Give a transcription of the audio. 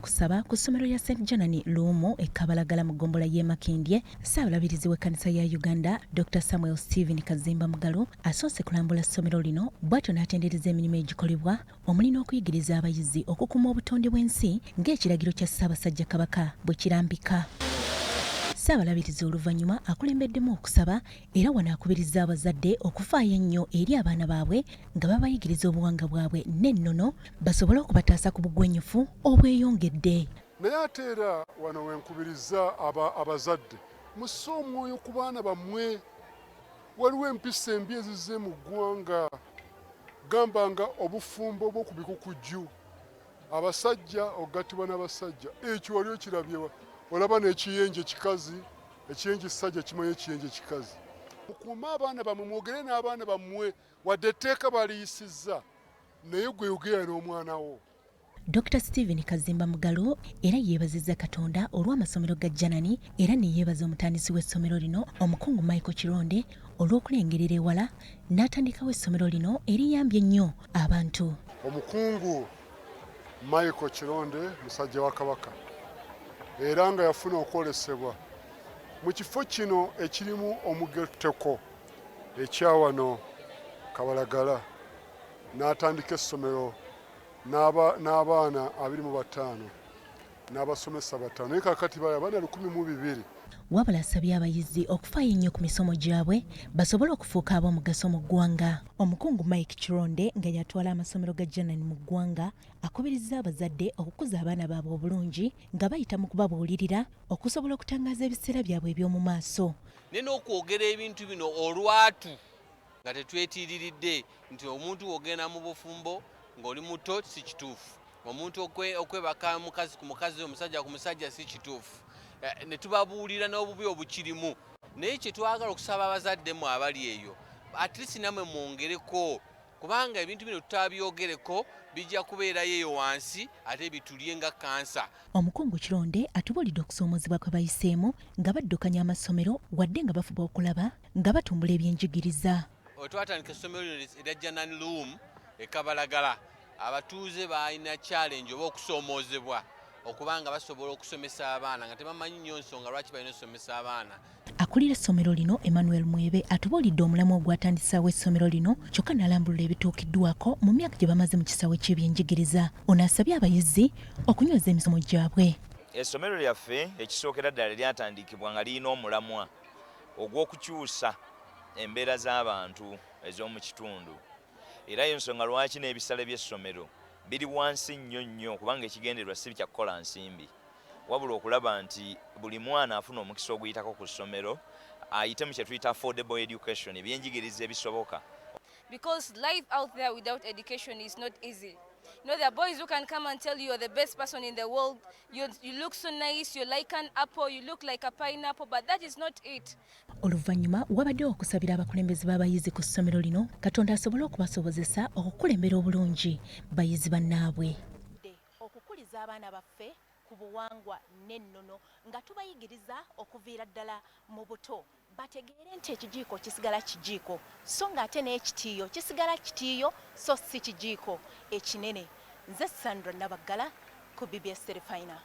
okusaba ku ssomero lya St. Janani Luumu ekkabalagala mu ggombolola y'e Makindye. Ssaabalabirizi w'ekkanisa ya Uganda Dr. Samuel Stephen Kazimba Mugalu asoose kulambula ssomero lino bw'atyo n'atendereza emirimu egikolebwa omuli n'okuyigiriza abayizi okukuuma obutonde bw'ensi ng'ekiragiro kya Ssaabasajja Kabaka bwe kirambika. Ssaabalabirizi oluvannyuma akulembeddemu okusaba era wano akubirizza abazadde okufaayo ennyo eri abaana baabwe nga babayigiriza obuwangwa bwabwe n'ennono basobole okubataasa ku bugwenyufu obweyongedde. Naye ate era wano wenkubiriza abazadde musse omwoyo ku baana bammwe. Waliwo empisa embi ezizze mu ggwanga, gamba nga obufumbo bw'okubikukujju, abasajja ogattibwa n'abasajja. Ekyo wali okirabye olaba n'ekiyenje kikazi, ekiyenje kisajja kimanyi ekiyenje kikazi. Mukuume abaana bammwe, mwogere n'abaana bammwe wadde etteeka baliyisizza naye gwe yogera n'omwana wo. Dr. Stephen Kazimba Mugalu era yeebazizza Katonda olw'amasomero ga Janani era ne yeebaza omutandisi w'essomero lino omukungu Michael Kironde olw'okulengerera ewala n'atandikawo essomero lino eriyambye ennyo abantu. Omukungu Michael Kironde musajja wa Kabaka era nga yafuna okwolesebwa mu kifo kino ekirimu omugeteko ekyawano Kabalagala n'atandika essomero n'abaana 25 n'abasomesa 5 naye kakati bali abaana 1,200. Wabula asabye abayizi okufaayo ennyo ku misomo gyabwe basobole okufuuka ab'omugaso mu ggwanga. Omukungu Mike Kironde nga yatwala amasomero ga Janani mu ggwanga akubirizza abazadde okukuza abaana baabwe obulungi nga bayita mu kubabuulirira okusobola okutangaaza ebiseera byabwe eby'omu maaso. Nene okwogera ebintu bino olwatu nga tetwetiiriridde nti omuntu wogenda mu bufumbo ng'oli muto si kituufu, omuntu okwebaka mukazi ku mukazi omusajja ku musajja si kituufu. Ne tubabuulira n'obubi obukirimu, naye kye twagala okusaba abazadde mu abali eyo at least namwe mwongereko, kubanga ebintu bino tutabyogereko bijja kubeerayo eyo wansi ate bitulye nga kansa. Omukungu Kironde atubuulidde okusoomozebwa kwe bayiseemu nga baddukanya amasomero wadde nga bafuba okulaba nga batumbula ebyenjigiriza. Twatandika essomero lino erya Janani Luumu ekabalagala, abatuuze balina challenge oba okusoomoozebwa okubanga basobola okusomesa abaana nga tebamanyi nnyo nsonga lwaki balina okusomesa abaana. Akulira essomero lino Emmanuel Mwebe atubuulidde omulamu ogwatandisaawo essomero lino kyokka n'alambulula ebituukiddwako mu myaka gye bamaze mu kisaawe ky'ebyenjigiriza. Ono asabye abayizi okunywaza emisomo gyabwe. Essomero lyaffe ekisookera ddala lyatandikibwa nga lirina omulamwa ogw'okukyusa embeera z'abantu ez'omu kitundu. Era y'ensonga lwaki n'ebisale by'essomero biri wansi nnyo kubanga ekigendererwa si kya kukola nsimbi, wabula okulaba nti buli mwana afuna omukisa oguyitako ku ssomero ayite mu kye tuyita affordable education, ebyenjigiriza ebisoboka. Because life out there without education is not easy. You know, there are boys who can come and tell you you're the best person in the world, you look so nice, you're like an apple, you look like a pineapple, but that is not it. Oluvannyuma wabaddewo okusabira abakulembeze b'abayizi ku ssomero lino Katonda asobole okubasobozesa okukulembera obulungi bayizi bannaabwe. Okukuliza abaana baffe ku buwangwa n'ennono nga tubayigiriza okuviira ddala mu buto bategeere nti ekijiiko kisigala kijiiko so ng'ate n'ekitiiyo kisigala kitiiyo so si kijiiko ekinene. Nze Sandra Nabaggala ku BBS Terefayina.